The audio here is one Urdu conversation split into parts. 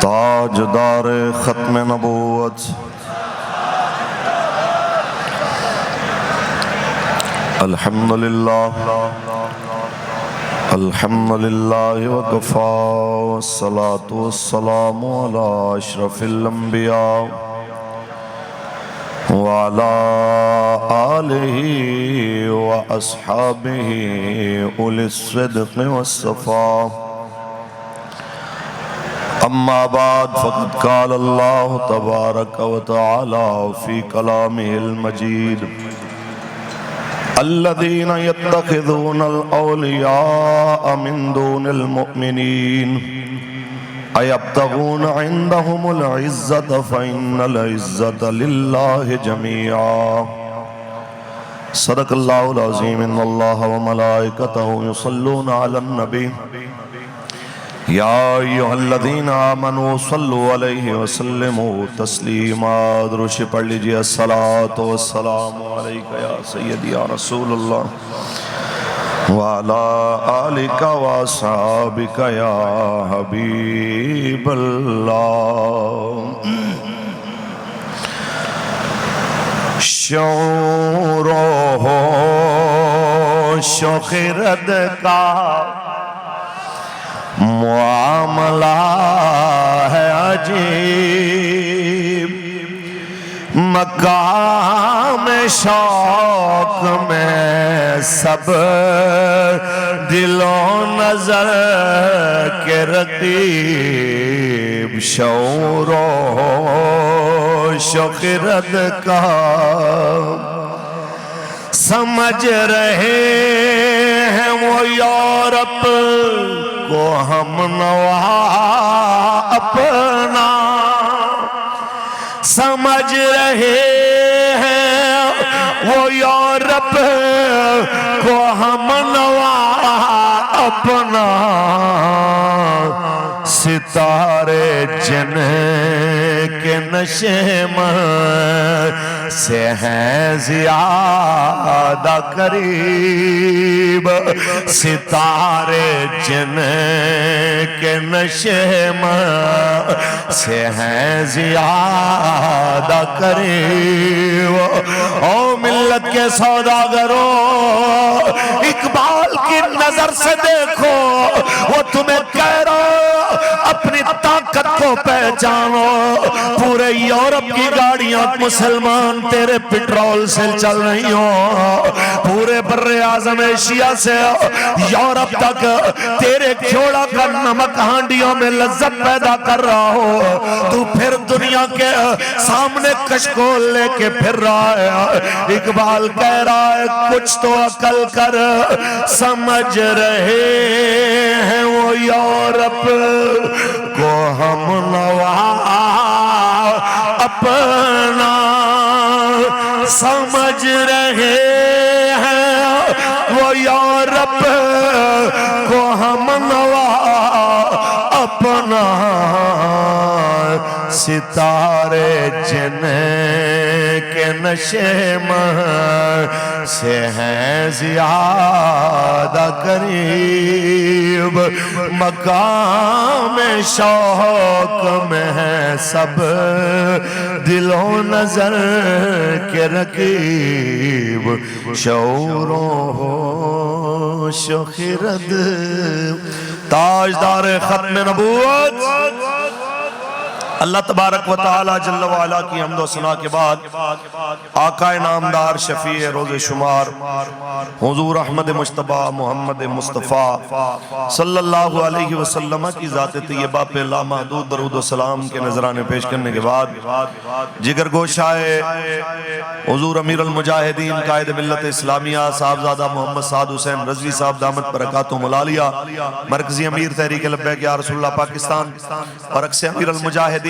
تاجدار ختم نبوت الحمدللہ الحمدللہ وکفا والصلاة والسلام علی اشرف الانبیاء وعلى آلہ واصحابہ اولی الصدق والصفا اما بعد فقد قال اللہ تبارک وتعالی فی کلامہ المجید الذين يتخذون الأولياء من دون المؤمنين أيبتغون عندهم العزة فإن العزة لله جميعا صدق الله العظيم إن الله وملائكته يصلون على النبي يا أيها الذين آمنوا صلوا عليه وسلموا تسليما درود پڑھ لیجئے الصلاة والسلام عليك يا سيدي يا رسول الله وعلى آلك وأصحابك يا حبيب الله شعور شوق رد کا معاملہ ہے عجیب مقام شوق میں سب دل و نظر کے رقیب شعور و شوق رد کا سمجھ رہے ہیں وہ یورپ کو ہم نوا اپنا سمجھ رہے ہیں وہ یورپ کو ہم نوا اپنا ستارے جن کے نشے میں سے ہیں زیادہ قریب ستارے جن کے نشے میں سے ہیں زیادہ قریب او ملت کے سوداگروں اقبال کی نظر سے دیکھو وہ تمہیں کہہ رہا اپنی طاقت کو پہچانو پورے یورپ کی گاڑیاں مسلمان تیرے پٹرول سے چل رہی ہوں پورے بر اعظم ایشیا سے یورپ تک تیرے کھوڑا کا نمک ہانڈیوں میں لذت پیدا کر رہا ہو تو پھر دنیا کے سامنے کشکول لے کے پھر رہا ہے اقبال کہہ رہا ہے کچھ تو عقل کر سمجھ رہے ہیں وہ یورپ کو ہم نوا اپنا سمجھ رہے ہیں وہ یورپ کو ہم نوا اپنا ستارے جن کے نشے میں سے ہیں زیادہ قریب مقام شوق میں ہے سب دل و نظر کے رقیب شعور و شوق رد تاجدار ختم نبوت اللہ تبارک و تعالی جل وعلا کی حمد و ثنا کے بعد آقا نامدار شفیع روز شمار حضور احمد مجتبی محمد مصطفیٰ صلی اللہ علیہ وسلم کی ذات طیبہ پہ لامحدود درود و سلام کے نذرانے پیش کرنے کے بعد جگر گوشائے حضور امیر المجاہدین قائد ملت اسلامیہ صاحبزادہ محمد سعد حسین رضوی صاحب دامت برکاتہم العالیہ مرکزی امیر تحریک لبیک یا رسول اللہ پاکستان اور اکس امیر المجاہدین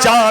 4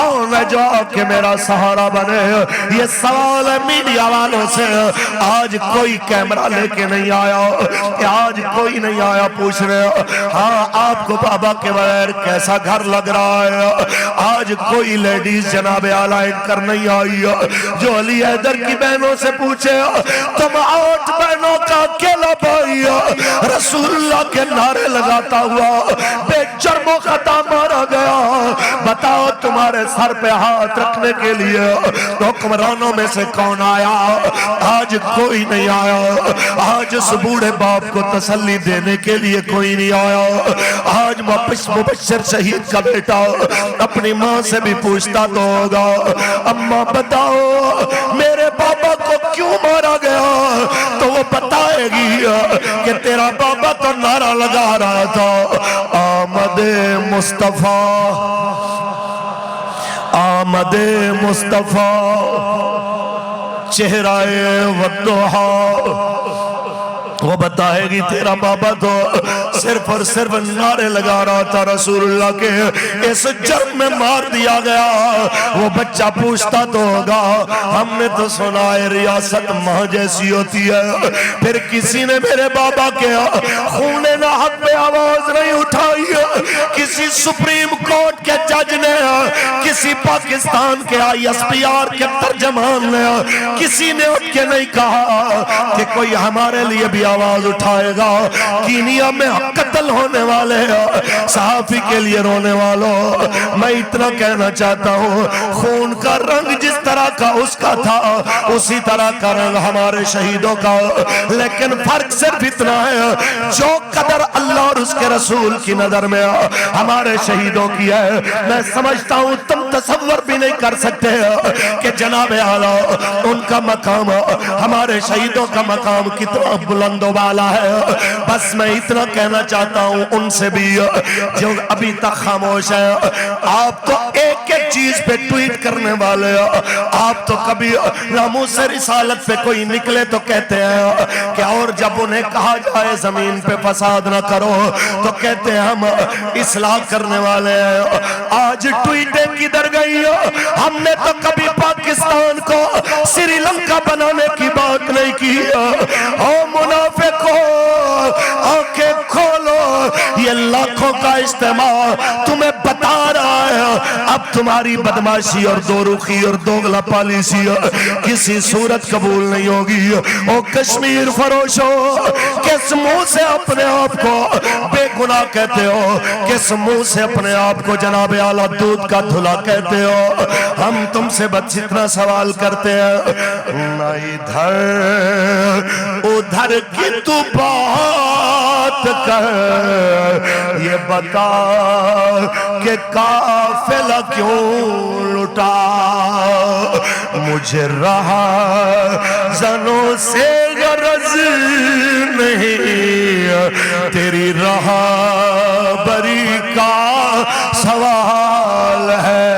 کون ہے جو کہ میرا سہارا بنے؟ یہ سوال ہے میڈیا والوں سے۔ آج کوئی کیمرہ لے کے نہیں آیا، آج کوئی نہیں آیا پوچھ رہے ہاں آپ کو بابا کے بغیر کیسا گھر لگ رہا ہے۔ آج کوئی لیڈیز جناب اعلیٰ کر نہیں آئی جو علی حیدر کی بہنوں سے پوچھے تم 8 بہنوں کا اکیلا بھائی رسول اللہ کے نعرے لگاتا ہوا بے جرم و خطا مارا گیا، بتاؤ تمہارے سر پہ ہاتھ رکھنے کے لیے حکمرانوں میں سے کون آیا؟ آج کوئی نہیں آیا۔ آج اس بوڑھے باپ کو تسلی دینے کے لیے کوئی نہیں آیا۔ آج مبشر شہید کا بیٹا اپنی ماں سے بھی پوچھتا تو ہوگا اماں بتاؤ میرے بابا کو کیوں مارا گیا؟ تو وہ بتائے گی کہ تیرا بابا تو نعرہ لگا رہا تھا آمد مصطفیٰ، آمد مصطفیٰ چہرہ والضحیٰ۔ وہ بتائے گی تیرا بابا تو صرف اور صرف نعرے لگا رہا تھا رسول اللہ کے اس جرم میں مار دیا گیا۔ وہ بچہ پوچھتا تو ہوگا ہم نے تو سنا ہے ریاست ماں جیسی ہوتی ہے، پھر کسی نے میرے بابا کے خون ناحق پہ آواز نہیں اٹھائی، کسی سپریم کورٹ کے جج نے، کسی پاکستان کے ISPR کے ترجمان نے، کسی نے اٹھ کے نہیں کہا کہ کوئی ہمارے لیے بھی آواز اٹھائے گا۔ کینیا میں قتل ہونے والے صحافی کے لیے رونے والوں، میں اتنا کہنا چاہتا ہوں خون کا رنگ جس طرح کا اس کا تھا اسی طرح کا رنگ ہمارے شہیدوں کا، لیکن فرق صرف اتنا ہے جو قدر اللہ اور اس کے رسول کی نظر میں ہمارے شہیدوں کی ہے، میں سمجھتا ہوں تم تصور بھی نہیں کر سکتے کہ جناب اعلیٰ ان کا مقام ہمارے شہیدوں کا مقام کتنا بلند و بالا ہے۔ بس میں اتنا کہنا چاہتا ہوں ان سے بھی جو ابھی تک خاموش ہے، آپ تو ایک ایک چیز پہ ٹویٹ کرنے والے، آپ تو کبھی ناموس رسالت پہ کوئی نکلے تو کہتے ہیں کہ اور جب انہیں کہا جائے زمین پہ فساد نہ کرو تو کہتے ہیں ہم اصلاح کرنے والے ہیں۔ آج ٹویٹیں کدھر گئی؟ ہم نے تو کبھی پاکستان کو سری لنکا بنانے کی بات نہیں کی۔ او منافقو آنکھیں کھولو، یہ لاکھوں کا اجتماع تمہیں بتا رہا ہے اب تمہاری بدماشی اور دو رخی اور دوغلا پالیسی کسی صورت قبول نہیں ہوگی۔ او کشمیر فروشو، کس منہ سے اپنے آپ کو بے گناہ کہتے ہو؟ کس منہ سے اپنے آپ کو جناب اعلیٰ دودھ کا دھلا کہتے ہو؟ ہم تم سے بس اتنا سوال کرتے ہیں نہ ادھر ادھر کی تو بات کر، یہ بتا کہ قافلہ کیوں لٹا؟ مجھے رہا زنوں سے غرض نہیں، تیری رہا بری کا سوال ہے۔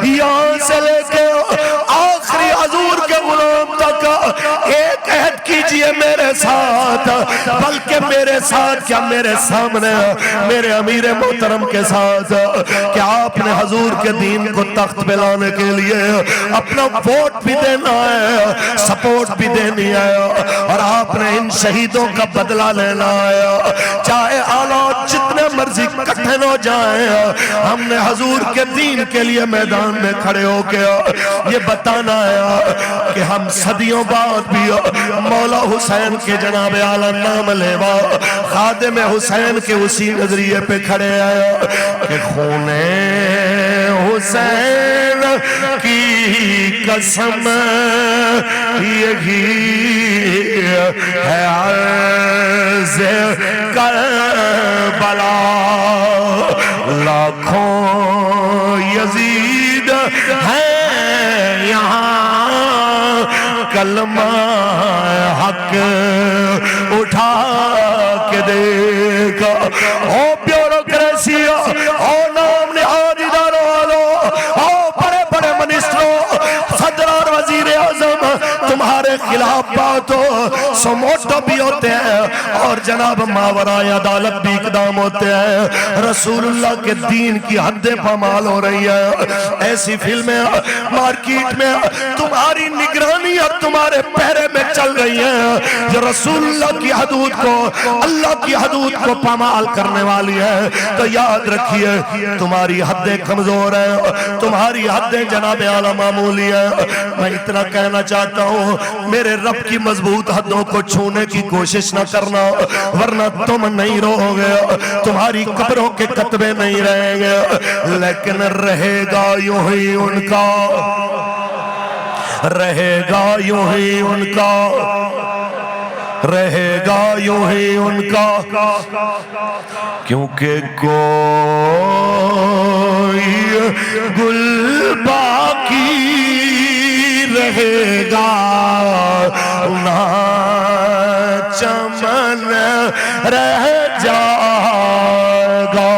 یہاں سے لے کے آخری حضور کے غلام تک ایک عہد کیجئے میرے ساتھ، بلکہ میرے ساتھ کیا میرے سامنے میرے امیر محترم کے ساتھ کہ آپ نے حضور کے دین کو تخت پہ لانے کے لیے اپنا ووٹ بھی دینا ہے، سپورٹ بھی دینی ہے، اور آپ نے ان شہیدوں کا بدلہ لینا ہے، چاہے حالات جتنے مرضی کٹھن ہو جائیں ہم نے حضور کے دین کے لیے میدان میں کھڑے ہو کے یہ بتانا ہے کہ ہم صدیوں بعد بھی مولا حسین کے جناب اعلیٰ نام لیوا خادم حسین کے اسی نظریے پہ کھڑے ہیں کہ خون حسین کی قسم یہی ہے عرض کربلا، لاکھوں یزید ہیں یہاں کلمہ حق اٹھا کے دیکھا۔ او بیوروکریسی، او نام نہاد اداروں والوں، او بڑے بڑے منسٹروں، صدر اور وزیر اعظم تمہارے خلاف بات تو سموٹو بھی ہوتے ہیں اور جناب ماورائے عدالت بھی اقدام ہوتے ہیں. رسول اللہ کے دین کی حدیں پامال ہو رہی ہے. ایسی فلمیں مارکیٹ میں تمہاری نگرانی اور تمہارے پہرے میں چل رہی ہیں جو رسول اللہ کی حدود کو, اللہ کی حدود کو پامال کرنے والی ہے. تو یاد رکھیے تمہاری حدیں کمزور ہیں, تمہاری حدیں جناب اعلیٰ معمولی ہیں. میں اتنا کہنا چاہتا ہوں میرے رب کی مضبوط حدوں کو چھونے کی کوشش نہ کرنا ورنہ تم نہیں رہو گے, تمہاری قبروں کے کتبے نہیں رہیں گے. لیکن رہے گا یوں ہی ان کا, رہے گا یوں ہی ان کا, رہے گا یوں ہی ان کا, کیونکہ کوئی گل باقی رہے گا نہ چمن رہ جائے گا.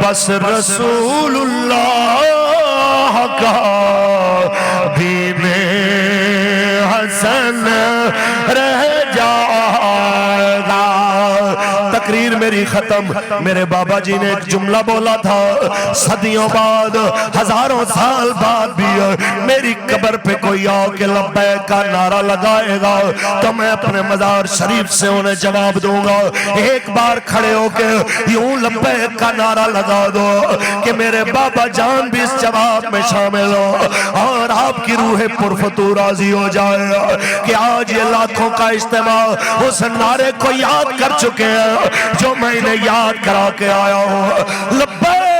بس رسول اللہ کا دین حسن رہ جائے گا. تقریر میری ختم. میرے بابا جی نے ایک جملہ بولا تھا, صدیوں بعد ہزاروں سال بعد بھی میری قبر پہ کوئی آ کے لبیک کا نعرہ لگائے گا تو میں اپنے مزار شریف سے انہیں جواب دوں گا. ایک بار کھڑے ہو کے یوں لبیک کا نعرہ لگا دو کہ میرے بابا جان بھی اس جواب میں شامل ہو اور آپ کی روح پرفتور راضی ہو جائے کہ آج یہ لاکھوں کا اجتماع اس نعرے کو یاد کر چکے ہیں جو میں انہیں یاد کرا کے آیا ہوں. لبیک